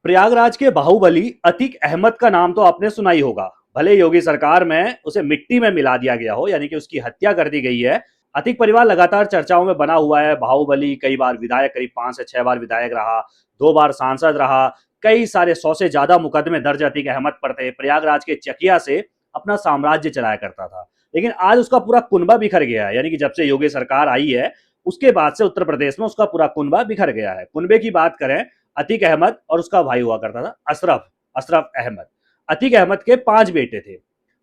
प्रयागराज के बाहुबली अतीक अहमद का नाम तो आपने सुना ही होगा। भले योगी सरकार में उसे मिट्टी में मिला दिया गया हो, यानी कि उसकी हत्या कर दी गई है। अतीक परिवार लगातार चर्चाओं में बना हुआ है। बाहुबली कई बार विधायक, करीब 5 से 6 बार विधायक रहा, 2 बार सांसद रहा। कई सारे 100 से ज्यादा मुकदमे दर्ज अतीक अहमद पर थे। प्रयागराज के चकिया से अपना साम्राज्य चलाया करता था। लेकिन आज उसका पूरा कुनबा बिखर गया है, यानी कि जब से योगी सरकार आई है उसके बाद से उत्तर प्रदेश में उसका पूरा कुनबा बिखर गया है। कुनबे की बात करें, अतीक अहमद और उसका भाई हुआ करता था अशरफ अशरफ अहमद। अतीक अहमद के 5 बेटे थे।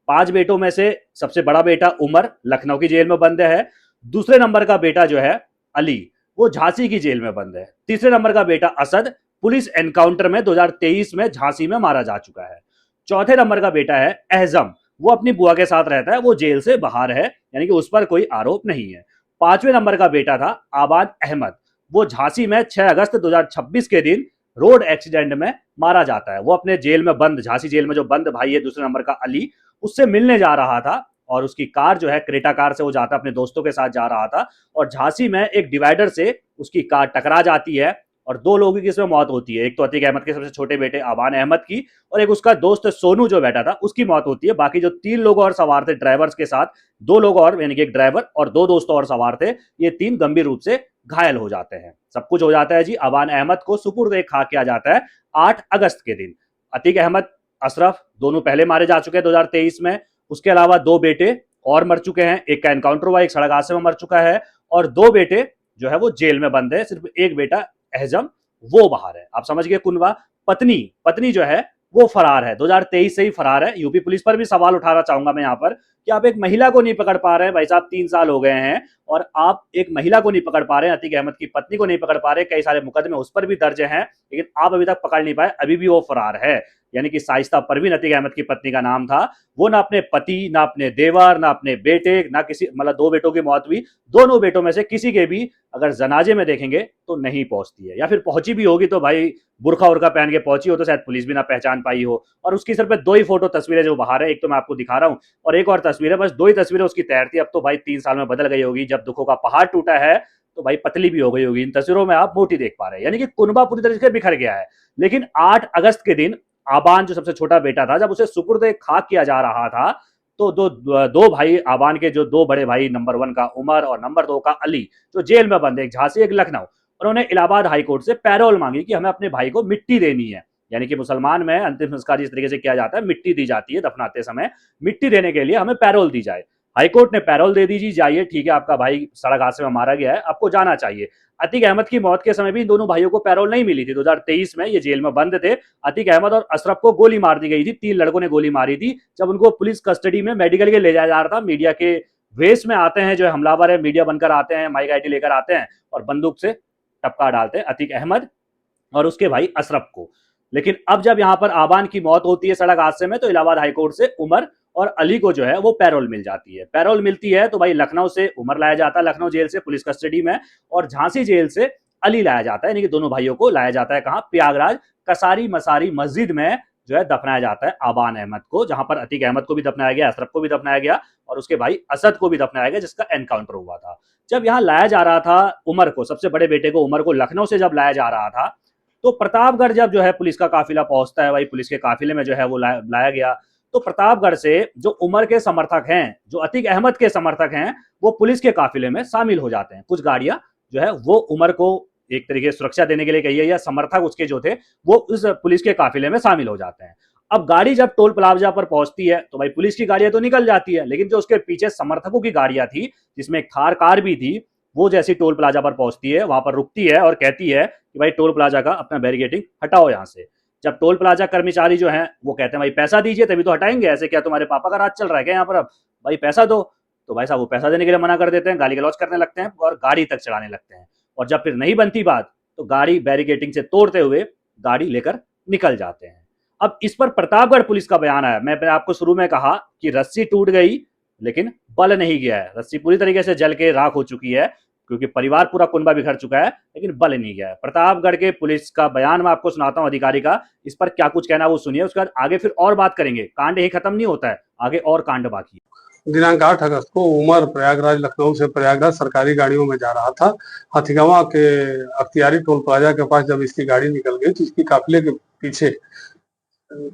5 बेटों में से सबसे बड़ा बेटा उमर लखनऊ की जेल में बंद है। दूसरे नंबर का बेटा जो है अली, वो झांसी की जेल में बंद है। तीसरे नंबर का बेटा असद पुलिस एनकाउंटर में 2023 में झांसी में मारा जा चुका है। चौथे नंबर का बेटा है एहजम, वो अपनी बुआ के साथ रहता है, वो जेल से बाहर है, यानी कि उस पर कोई आरोप नहीं है। 5वें नंबर का बेटा था आबाद अहमद, वो झांसी में 6 अगस्त 2026 के दिन रोड एक्सीडेंट में मारा जाता है। वो अपने जेल में बंद, झांसी जेल में जो बंद भाई है दूसरे नंबर का अली, उससे मिलने जा रहा था और उसकी कार जो है क्रेटा कार से वो जाता, अपने दोस्तों के साथ जा रहा था और झांसी में एक डिवाइडर से उसकी कार टकरा जाती है और 2 लोगों की इसमें मौत होती है। एक तो अतीक अहमद के सबसे छोटे बेटे आबान अहमद की, और एक उसका दोस्त सोनू जो बैठा था उसकी मौत होती है। बाकी जो 3 लोग और सवार थे ड्राइवर्स के साथ, 2 लोग और, यानी कि एक ड्राइवर और 2 दोस्त और सवार थे, ये 3 गंभीर रूप से घायल हो जाते हैं। सब कुछ हो जाता है जी। अबान अहमद को सुपुर्द खाक किया जाता है 8 अगस्त के दिन। अतीक अहमद, अशरफ दोनों पहले मारे जा चुके हैं 2023 में। उसके अलावा 2 बेटे और मर चुके हैं। एक का एनकाउंटर हुआ, एक सड़क हादसे में मर चुका है, और 2 बेटे जो है वो जेल में बंद है। सिर्फ एक बेटा एहजम वो बाहर है। आप समझ गए कुनबा। पत्नी पत्नी जो है वो फरार है, 2023 से ही फरार है। यूपी पुलिस पर भी सवाल उठाना चाहूंगा मैं यहाँ पर कि आप एक महिला को नहीं पकड़ पा रहे हैं। भाई साहब 3 साल हो गए हैं और आप एक महिला को नहीं पकड़ पा रहे हैं, अतीक अहमद की पत्नी को नहीं पकड़ पा रहे। कई सारे मुकदमे उस पर भी दर्ज हैं, लेकिन आप अभी तक पकड़ नहीं पाए, अभी भी वो फरार है। यानी कि शाइस्ता परवीन अतीक अहमद की पत्नी का नाम था। वो ना अपने पति, ना अपने देवर, ना अपने बेटे, ना किसी, मतलब 2 बेटों की मौत हुई, दोनों बेटों में से किसी के भी अगर जनाजे में देखेंगे तो नहीं पहुंचती है, या फिर पहुंची भी होगी तो भाई बुरखा उरखा पहन के पहुंची हो तो शायद पुलिस भी ना पहचान पाई हो। और उसकी सिर्फ 2 ही फोटो तस्वीरें जो बाहर है, एक तो मैं आपको दिखा रहा हूं और एक और तस्वीर है, बस 2 ही तस्वीरें उसकी तैरती। अब तो भाई 3 साल में बदल गई होगी। जब दुखों का पहाड़ टूटा है तो भाई पतली भी हो गई होगी। इन तस्वीरों में आप मोटी देख पा रहे हैं, यानी कि कुनबा पूरी तरीके से बिखर गया है। लेकिन 8 अगस्त के दिन आबान जो सबसे छोटा बेटा था, जब उसे सुपुर्द खाक किया जा रहा था, तो दो भाई आबान के, जो 2 बड़े भाई, नंबर 1 का उमर और नंबर 2 का अली, जो जेल में बंद है, एक झांसी एक लखनऊ, उन्होंने इलाहाबाद हाईकोर्ट से पैरोल मांगी कि हमें अपने भाई को मिट्टी देनी है। यानी कि मुसलमान में अंतिम संस्कार जिस तरीके से किया जाता है, मिट्टी दी जाती है दफनाते समय, मिट्टी देने के लिए हमें पैरोल दी जाए। हाईकोर्ट ने पैरोल दे दी, जी जाइए, ठीक है, आपका भाई सड़क हादसे में मारा गया है, आपको जाना चाहिए। अतीक अहमद की मौत के समय भी इन दोनों भाइयों को पैरोल नहीं मिली थी। 2023 में ये जेल में बंद थे। अतीक अहमद और अशरफ को गोली मार दी गई थी, 3 लड़कों ने गोली मारी थी। जब उनको पुलिस कस्टडी में मेडिकल के ले जाया जा रहा था, मीडिया के वेश में आते हैं, जो हमलावर है मीडिया बनकर आते हैं, माइक आईडी लेकर आते हैं और बंदूक से टपका डालते हैं अतीक अहमद और उसके भाई अशरफ को। लेकिन अब जब यहां पर आबान की मौत होती है सड़क हादसे में, तो इलाहाबाद हाईकोर्ट से उमर और अली को जो है वो पैरोल मिल जाती है। पैरोल मिलती है तो भाई लखनऊ से उमर लाया जाता है, लखनऊ जेल से पुलिस कस्टडी में, और झांसी जेल से अली लाया जाता है। यानी कि दोनों भाइयों को लाया जाता है कहाँ, प्रयागराज कसारी मसारी मस्जिद में जो है दफनाया जाता है आबान अहमद को, जहां पर अतीक अहमद को भी दफनाया गया, अशरफ को भी दफनाया गया और उसके भाई असद को भी दफनाया गया, जिसका एनकाउंटर हुआ था। जब यहाँ लाया जा रहा था उमर को, सबसे बड़े बेटे को उमर को, लखनऊ से जब लाया जा रहा था, तो प्रतापगढ़ जब जो है पुलिस का काफिला पहुंचता है, भाई पुलिस के काफिले में जो है वो लाया गया, तो प्रतापगढ़ से जो उमर के समर्थक हैं, जो अतीक अहमद के समर्थक हैं, वो पुलिस के काफिले में शामिल हो जाते हैं। कुछ गाड़ियां जो है वो उमर को एक तरीके से सुरक्षा देने के लिए कहिए, या समर्थक उसके जो थे वो उस पुलिस के काफिले में शामिल हो जाते हैं। अब गाड़ी जब टोल प्लाजा पर पहुंचती है तो भाई पुलिस की गाड़ियां तो निकल जाती है, लेकिन जो उसके पीछे समर्थकों की गाड़ियां थी, जिसमें एक थार कार भी थी, वो जैसी टोल प्लाजा पर पहुंचती है, वहां पर रुकती है और कहती है कि भाई टोल प्लाजा का अपना बैरिकेडिंग हटाओ यहाँ से। जब टोल प्लाजा कर्मचारी जो है वो कहते हैं भाई पैसा दीजिए तभी तो हटाएंगे, ऐसे क्या तुम्हारे पापा का राज चल रहा है क्या यहाँ पर, अब भाई पैसा दो। तो भाई साहब वो पैसा देने के लिए मना कर देते हैं, गाली गलौज करने लगते हैं और गाड़ी तक चढ़ाने लगते हैं। और जब फिर नहीं बनती बात तो गाड़ी बैरिकेडिंग से तोड़ते हुए गाड़ी लेकर निकल जाते हैं। अब इस पर प्रतापगढ़ पुलिस का बयान आया। मैं आपको शुरू में कहा कि रस्सी टूट गई लेकिन बल नहीं गया है, रस्सी पूरी तरीके से जल के राख हो चुकी है, क्योंकि परिवार पूरा कुनबा बिखर चुका है, लेकिन बल नहीं गया है। प्रतापगढ़ के पुलिस का बयान मैं आपको सुनाता हूं, अधिकारी का, इस पर क्या कुछ कहना वो सुनिए, उसके बाद आगे फिर और बात करेंगे। कांड यही खत्म नहीं होता है, आगे और कांड बाकी है। दिनांक 8 अगस्त को उमर प्रयागराज लखनऊ से प्रयागराज सरकारी गाड़ियों में जा रहा था। हथीगावा के अख्तियारी टोल प्लाजा के पास जब इसकी गाड़ी निकल गई तो इसकी काफिले के पीछे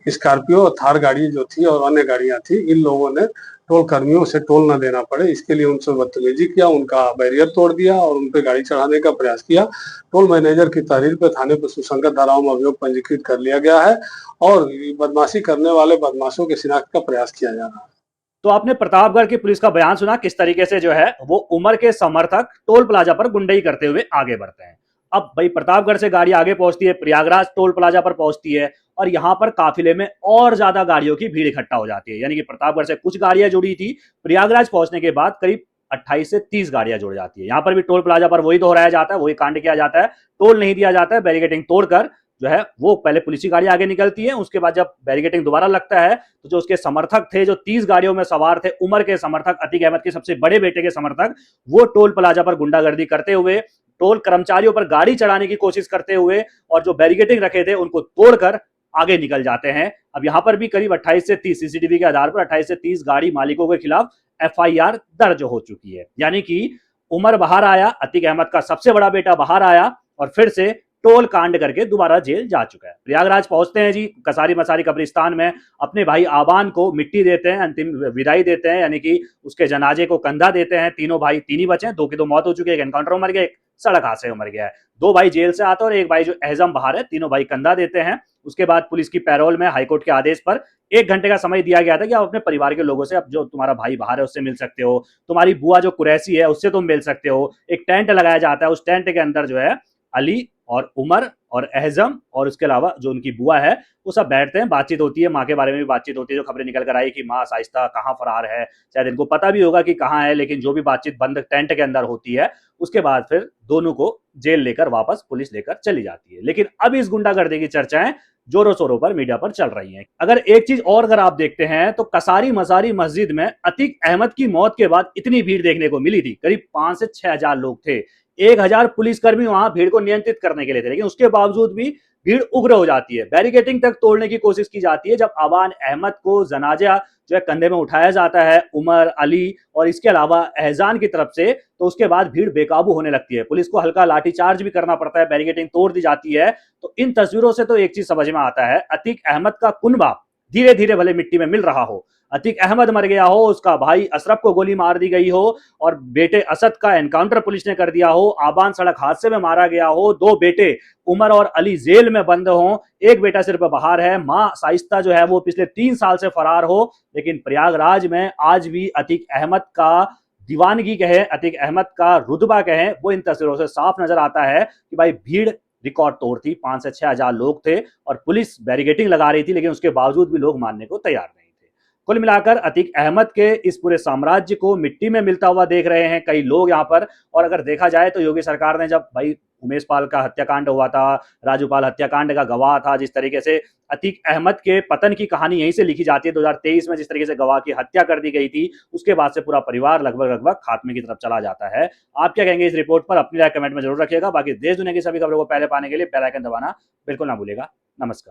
स्कॉर्पियो और थार गाड़ी जो थी और अन्य गाड़ियां थी, इन लोगों ने टोल कर्मियों से टोल न देना पड़े इसके लिए उनसे बदतमीजी किया, उनका बैरियर तोड़ दिया और उन पे गाड़ी चढ़ाने का प्रयास किया। टोल मैनेजर की तहरीर पे थाने पर सुसंगत धाराओं में अभियोग पंजीकृत कर लिया गया है और बदमाशी करने वाले बदमाशों की शिनाख्त का प्रयास किया जा रहा है। तो आपने प्रतापगढ़ की पुलिस का बयान सुना किस तरीके से जो है वो उमर के समर्थक टोल प्लाजा पर गुंडई करते हुए आगे बढ़ते हैं। अब भाई प्रतापगढ़ से गाड़ी आगे पहुंचती है, प्रयागराज टोल प्लाजा पर पहुंचती है और यहां पर काफिले में और ज्यादा गाड़ियों की भीड़ इकट्ठा हो जाती है। यानी कि प्रतापगढ़ से कुछ गाड़ियां जुड़ी थी, प्रयागराज पहुंचने के बाद करीब 28 से 30 गाड़ियां जुड़ जाती है। यहां पर भी टोल प्लाजा पर वही दोहराया जाता है, वही कांड किया जाता है, टोल नहीं दिया जाता है, बैरिकेडिंग तोड़कर जो है वो पहले पुलिस की गाड़ी आगे निकलती है, उसके बाद जब बैरिकेडिंग दोबारा लगता है तो जो उसके समर्थक थे, जो 30 गाड़ियों में सवार थे, उमर के समर्थक, अतीक अहमद के सबसे बड़े बेटे के समर्थक, वो टोल प्लाजा पर गुंडागर्दी करते हुए, टोल कर्मचारियों पर गाड़ी चढ़ाने की कोशिश करते हुए और जो बैरिकेडिंग रखे थे उनको तोड़कर आगे निकल जाते हैं। अब यहां पर भी करीब 28 से 30 सीसीटीवी के आधार पर 28 से 30 गाड़ी मालिकों के खिलाफ एफआईआर दर्ज हो चुकी है। यानी कि उमर बाहर आया, अतीक अहमद का सबसे बड़ा बेटा बाहर आया और फिर से टोल कांड करके दोबारा जेल जा चुका है। प्रयागराज पहुंचते हैं जी, कसारी मसारी कब्रिस्तान में अपने भाई आबान को मिट्टी देते हैं, अंतिम विदाई देते हैं, यानी कि उसके जनाजे को कंधा देते हैं। तीनों भाई, तीन ही बचे हैं, दो की तो मौत हो चुकी है, एक एनकाउंटर में मर गया, एक सड़क हादसे में मर गया है। दो भाई जेल से आते हैं और एक भाई जो एहजम बाहर है, तीनों भाई कंधा देते हैं। उसके बाद पुलिस की पैरोल में हाईकोर्ट के आदेश पर 1 घंटे का समय दिया गया था कि आप अपने परिवार के लोगों से, अब जो तुम्हारा भाई बाहर है उससे मिल सकते हो, तुम्हारी बुआ जो कुरैसी है उससे तुम मिल सकते हो। एक टेंट लगाया जाता है, उस टेंट के अंदर जो है अली और उमर और एहजम और उसके अलावा जो उनकी बुआ है वो सब बैठते हैं, बातचीत होती है, माँ के बारे में भी बातचीत होती है, जो खबरें निकल कर आई कि माँ शाइस्ता कहाँ फरार है, शायद इनको पता भी होगा कि कहाँ है, लेकिन जो भी बातचीत बंद टेंट के अंदर होती है उसके बाद फिर दोनों को जेल लेकर वापस पुलिस लेकर चली जाती है। लेकिन अब इस गुंडागर्दी की चर्चाएं जोरों शोरों पर मीडिया पर चल रही हैं। अगर एक चीज और अगर आप देखते हैं तो कसारी मसारी मस्जिद में अतीक अहमद की मौत के बाद इतनी भीड़ देखने को मिली थी, करीब 5 से 6 हजार लोग थे। 1,000 पुलिसकर्मी वहां भीड़ को नियंत्रित करने के लिए थे, लेकिन उसके बावजूद भी भीड़ उग्र हो जाती है। बैरिकेटिंग तक तोड़ने की कोशिश की जाती है। जब आबान अहमद को जनाजा जो है कंधे में उठाया जाता है उमर, अली और इसके अलावा एहजान की तरफ से, तो उसके बाद भीड़ बेकाबू होने लगती है। पुलिस को हल्का लाठीचार्ज भी करना पड़ता है, बैरिकेटिंग तोड़ दी जाती है। तो इन तस्वीरों से तो एक चीज समझ में आता है, अतीक अहमद का कुनबा धीरे धीरे भले मिट्टी में मिल रहा हो, अतीक अहमद मर गया हो, उसका भाई अशरफ को गोली मार दी गई हो और बेटे असद का एनकाउंटर पुलिस ने कर दिया हो, आबान सड़क हादसे में मारा गया हो, दो बेटे उमर और अली जेल में बंद हो, एक बेटा सिर्फ बाहर है, मां शाइस्ता जो है वो पिछले 3 साल से फरार हो, लेकिन प्रयागराज में आज भी अतीक अहमद का दीवानगी कहे, अतीक अहमद का रुतबा कहे, वो इन तस्वीरों से साफ नजर आता है कि भाई भीड़ रिकॉर्ड तोड़ थी। 5 से 6 हजार लोग थे और पुलिस बैरिकेटिंग लगा रही थी, लेकिन उसके बावजूद भी लोग मानने को तैयार नहीं थे। कुल मिलाकर अतीक अहमद के इस पूरे साम्राज्य को मिट्टी में मिलता हुआ देख रहे हैं कई लोग यहाँ पर। और अगर देखा जाए तो योगी सरकार ने, जब भाई उमेश पाल का हत्याकांड हुआ था, राजू पाल हत्याकांड का गवाह था, जिस तरीके से अतीक अहमद के पतन की कहानी यहीं से लिखी जाती है। 2023 में जिस तरीके से गवाह की हत्या कर दी गई थी, उसके बाद से पूरा परिवार लगभग लगभग खात्मे की तरफ चला जाता है। आप क्या कहेंगे इस रिपोर्ट पर? अपनी राय कमेंट में जरूर रखिएगा। बाकी देश दुनिया की सभी खबरों को पहले पाने के लिए बेल आइकन दबाना बिल्कुल ना भूलिएगा। नमस्कार।